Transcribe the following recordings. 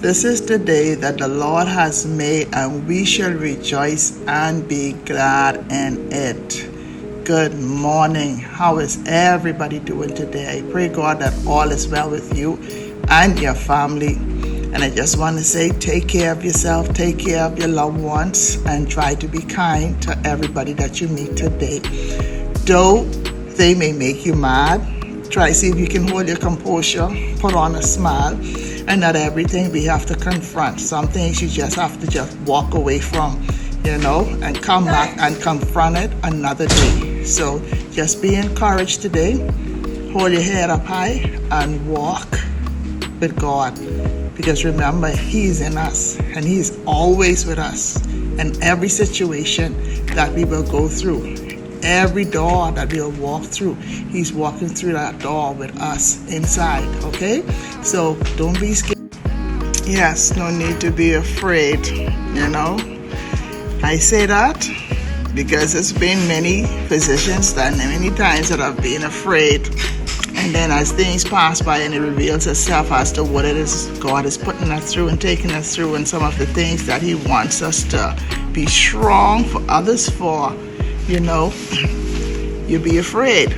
This is the day that the Lord has made, and we shall rejoice and be glad in it. Good morning. How is everybody doing today? I pray, God, that all is well with you and your family. And I just want to say, take care of yourself, take care of your loved ones, and try to be kind to everybody that you meet today. Though they may make you mad, try to see if you can hold your composure, put on a smile. And not everything we have to confront. Some things you just have to just walk away from, and come back and confront it another day. So just be encouraged today. Hold your head up high and walk with God. Because remember, He's in us and He's always with us. In every situation that we will go through, every door that we'll walk through, He's walking through that door with us inside, okay? So don't be scared. Yes, no need to be afraid, I say that because there's been many positions that many times that I've been afraid. And then as things pass by and it reveals itself as to what it is God is putting us through and taking us through, and some of the things that He wants us to be strong for others for, you'll be afraid.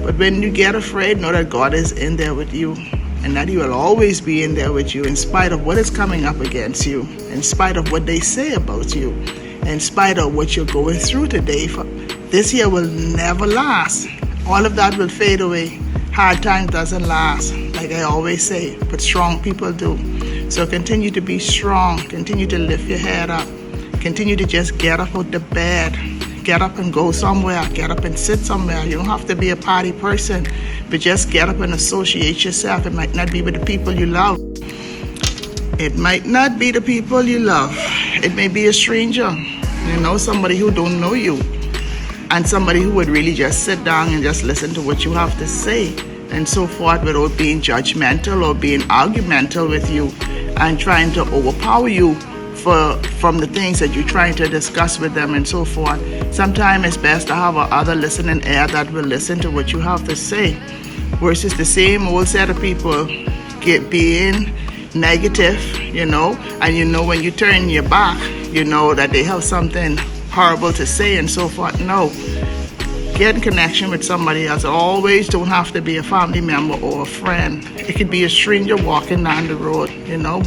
But when you get afraid, know that God is in there with you, and that He will always be in there with you in spite of what is coming up against you, in spite of what they say about you, in spite of what you're going through today. This year will never last. All of that will fade away. Hard times doesn't last, like I always say, but strong people do. So continue to be strong. Continue to lift your head up. Continue to just get up out the bed. Get up and go somewhere. Get up and sit somewhere. You don't have to be a party person, but just get up and associate yourself. It might not be with the people you love. It might not be the people you love. It may be a stranger, somebody who don't know you, and somebody who would really just sit down and just listen to what you have to say and so forth, without being judgmental or being argumental with you and trying to overpower you from the things that you're trying to discuss with them and so forth. Sometimes it's best to have other listening ear that will listen to what you have to say, versus the same old set of people being negative, and when you turn your back, that they have something horrible to say and so forth. No. Get in connection with somebody else. Always don't have to be a family member or a friend. It could be a stranger walking down the road,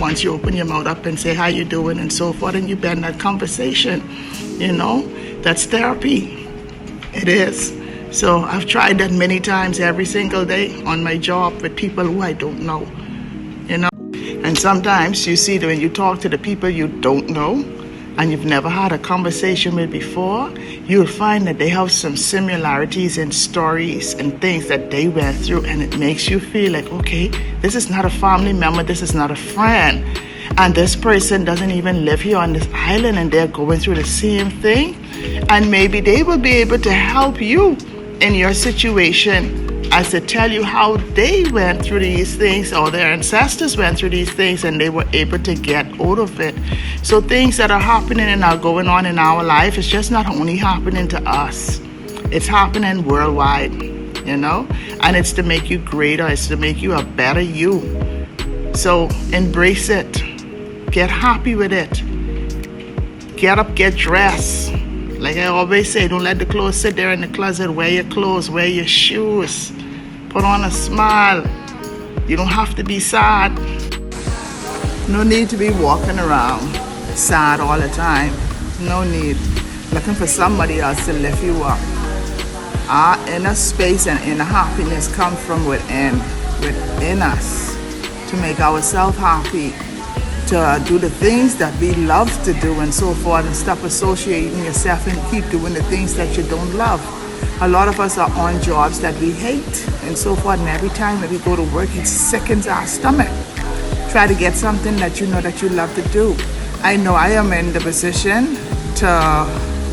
once you open your mouth up and say how you doing and so forth, and you bend that conversation, that's therapy. It is. So I've tried that many times every single day on my job with people who I don't know, And sometimes you see that when you talk to the people you don't know and you've never had a conversation with before, you'll find that they have some similarities in stories and things that they went through, and it makes you feel like, okay, this is not a family member, this is not a friend, and this person doesn't even live here on this island, and they're going through the same thing, and maybe they will be able to help you in your situation, as to tell you how they went through these things, or their ancestors went through these things and they were able to get out of it. So things that are happening and are going on in our life, it's just not only happening to us, it's happening worldwide, and it's to make you greater, it's to make you a better you. So embrace it, get happy with it, get up, get dressed. Like I always say, don't let the clothes sit there in the closet. Wear your clothes, wear your shoes, put on a smile. You don't have to be sad. No need to be walking around sad all the time. No need. Looking for somebody else to lift you up. Our inner space and inner happiness comes from within us, to make ourselves happy, to do the things that we love to do and so forth, and stop associating yourself and keep doing the things that you don't love. A lot of us are on jobs that we hate and so forth, and every time that we go to work, it sickens our stomach. Try to get something that that you love to do. I know I am in the position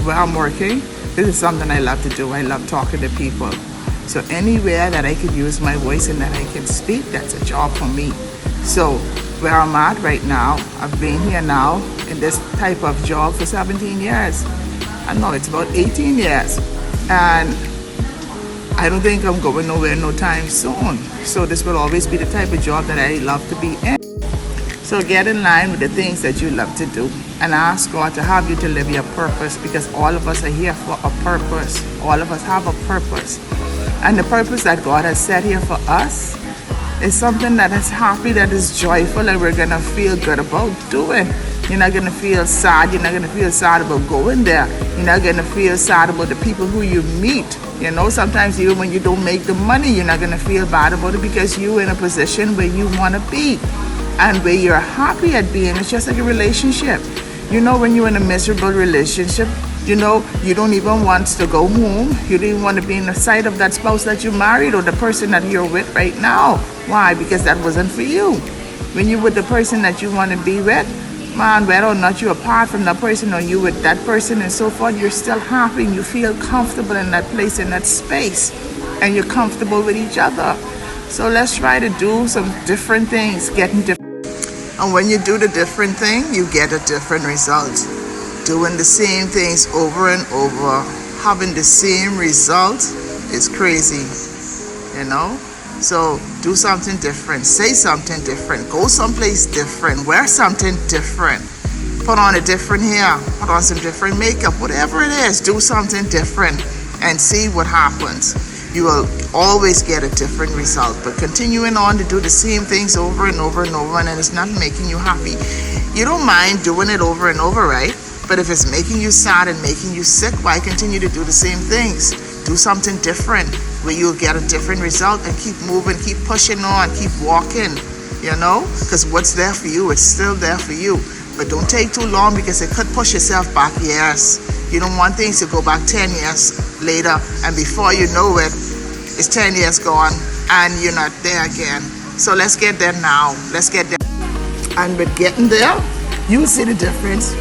where I'm working. This is something I love to do. I love talking to people. So anywhere that I can use my voice and that I can speak, that's a job for me. So where I'm at right now, I've been here now in this type of job for 17 years. I know it's about 18 years. And I don't think I'm going nowhere no time soon. So this will always be the type of job that I love to be in. So get in line with the things that you love to do and ask God to have you to live your purpose, because all of us are here for a purpose. All of us have a purpose. And the purpose that God has set here for us is something that is happy, that is joyful, and we're going to feel good about doing. You're not going to feel sad. You're not going to feel sad about going there. You're not going to feel sad about the people who you meet. You know, sometimes even when you don't make the money, you're not going to feel bad about it, because you're in a position where you want to be and where you're happy at being. It's just like a relationship. You know, when you're in a miserable relationship, you know, you don't even want to go home. You don't even want to be in the sight of that spouse that you married or the person that you're with right now. Why? Because that wasn't for you. When you're with the person that you want to be with, man, whether or not you're apart from that person or you with that person and so forth, you're still happy and you feel comfortable in that place, in that space, and you're comfortable with each other. So let's try to do some different things, getting different. And when you do the different thing, you get a different result. Doing the same things over and over, having the same result is crazy, you know? So do something different, say something different, go someplace different, wear something different, put on a different hair, put on some different makeup, whatever it is, do something different and see what happens. You will always get a different result. But continuing on to do the same things over and over and over, and it's not making you happy, you don't mind doing it over and over, right? But if it's making you sad and making you sick, why continue to do the same things? Do something different where you'll get a different result, and keep moving, keep pushing on, keep walking, you know? Because what's there for you, it's still there for you. But don't take too long, because it could push yourself back years. You don't want things to go back 10 years later, and before you know it, it's 10 years gone and you're not there again. So let's get there now. Let's get there. And with getting there, you'll see the difference.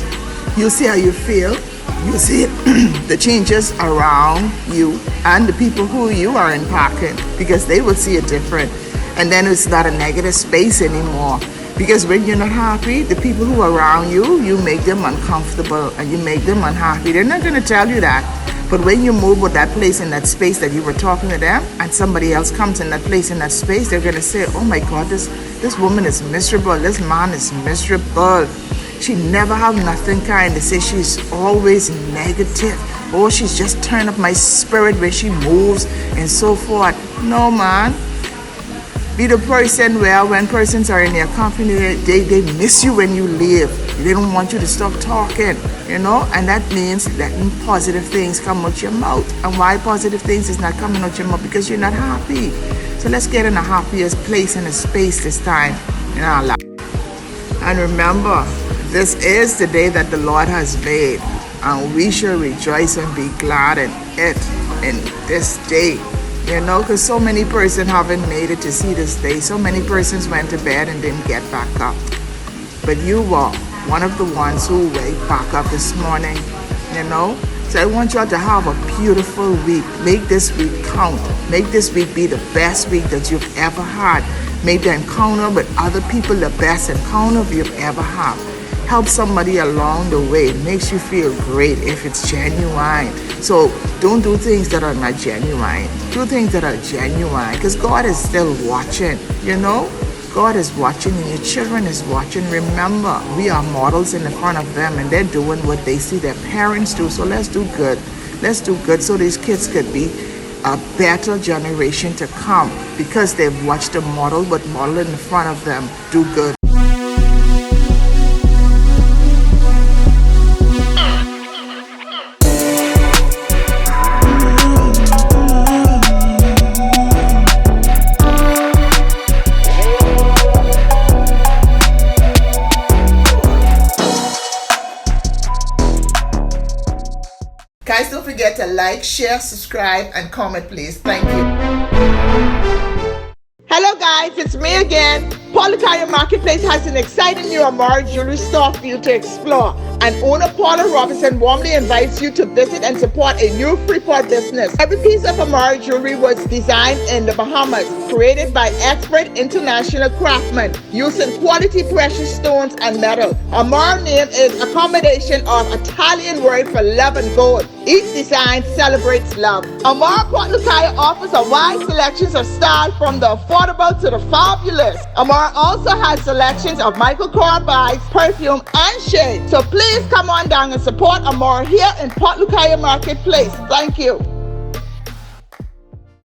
You'll see how you feel. You'll see the changes around you and the people who you are impacting, because they will see it different. And then it's not a negative space anymore. Because when you're not happy, the people who are around you, you make them uncomfortable and you make them unhappy. They're not going to tell you that. But when you move with that place in that space that you were talking to them, and somebody else comes in that place in that space, they're going to say, oh my God, this woman is miserable. This man is miserable. She never have nothing kind. They say she's always negative. Oh, she's just turned up my spirit when she moves and so forth. No, man. Be the person where when persons are in your company, they miss you when you leave. They don't want you to stop talking, you know? And that means letting positive things come out your mouth. And why positive things is not coming out your mouth? Because you're not happy. So let's get in a happiest place and a space this time in our life. And remember, this is the day that the Lord has made, and we shall rejoice and be glad in it, in this day. You know, because so many persons haven't made it to see this day. So many persons went to bed and didn't get back up. But you were one of the ones who wake back up this morning, you know. So I want y'all to have a beautiful week. Make this week count. Make this week be the best week that you've ever had. Make the encounter with other people the best encounter you've ever had. Help somebody along the way. It makes you feel great if it's genuine. So don't do things that are not genuine. Do things that are genuine, because God is still watching, you know? God is watching and your children is watching. Remember, we are models in the front of them, and they're doing what they see their parents do. So let's do good. Let's do good so these kids could be a better generation to come, because they've watched a model, but model in the front of them do good. Guys, don't forget to like, share, subscribe, and comment, please. Thank you. Hello, guys. It's me again. Paula Tire Marketplace has an exciting new Amara jewelry store for you to explore. And owner Paula Robinson warmly invites you to visit and support a new Freeport business. Every piece of Amara jewelry was designed in the Bahamas, created by expert international craftsmen using quality precious stones and metal. Amara name is a combination of Italian word for love and gold. Each design celebrates love. Amara Port Lucaya offers a wide selection of style from the affordable to the fabulous. Amara also has selections of Michael Kors bags, perfume, and shades. So please come on down and support Amara here in Port Lucaya Marketplace. Thank you.